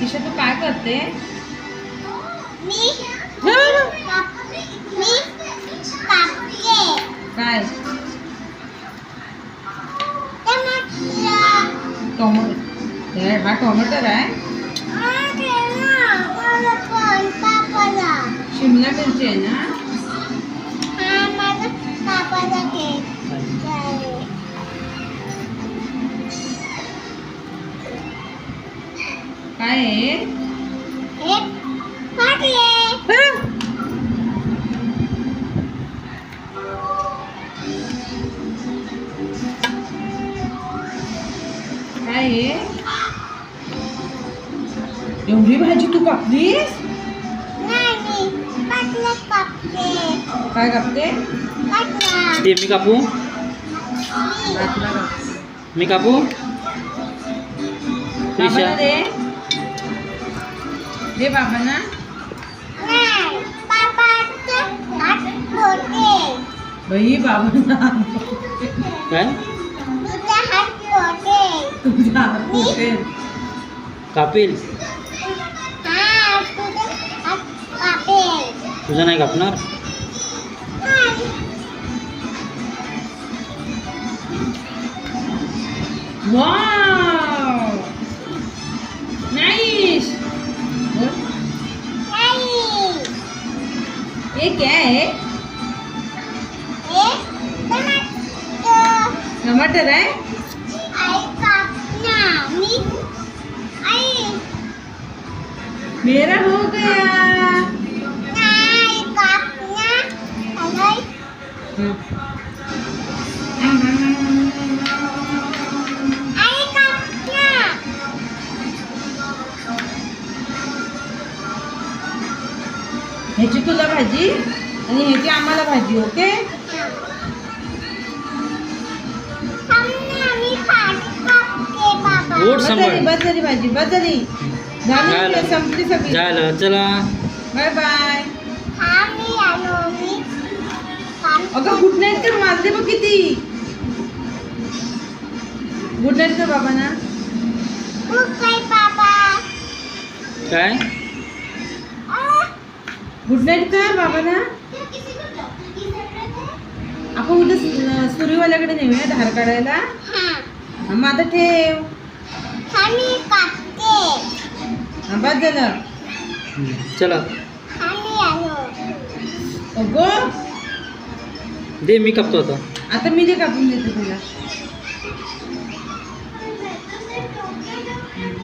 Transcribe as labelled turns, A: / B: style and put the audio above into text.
A: ईशा तू काय करते?
B: मी
A: काय? टोमॅटो. हा टोमॅटो आहे. शिमला मिरची आहे ना? काय आहे? काय आहे? एवढी भाजी तू कापलीस? काय कापते?
C: ते मी कापू?
A: भातला कापते.
C: मी कापू?
A: बाबांना दे. दे बाबांना. बाई बाबांना
C: काय?
A: तुझा हात मोठे.
C: कापेल? तुझं नाही कापणार?
A: Wow nice. ये क्या है? टमाटर है. मेरा हो गया. ह्याची तुला भाजी आणि ह्याची आम्हाला भाजी. ओके.
C: गोड
A: बस
C: सांभाळ.
A: झाली बस झाली भाजी बस झाली. झाली
C: झालं.
A: संपली सगळी.
C: झालं चला.
A: Bye bye. अगं गुड नाईट कर. वाजले बघ किती. गुड नाईट कर बाबा ना.
C: काय?
A: गुड नाईट कर बाबा ना. आपण उद्या सूर्यवाल्याकडे नेऊया धार काढायला. मग आता ठेव. बस झालं.
C: चला
A: अगं
C: दे मी कापतो आता.
A: आता मी जे कापून देते तुला.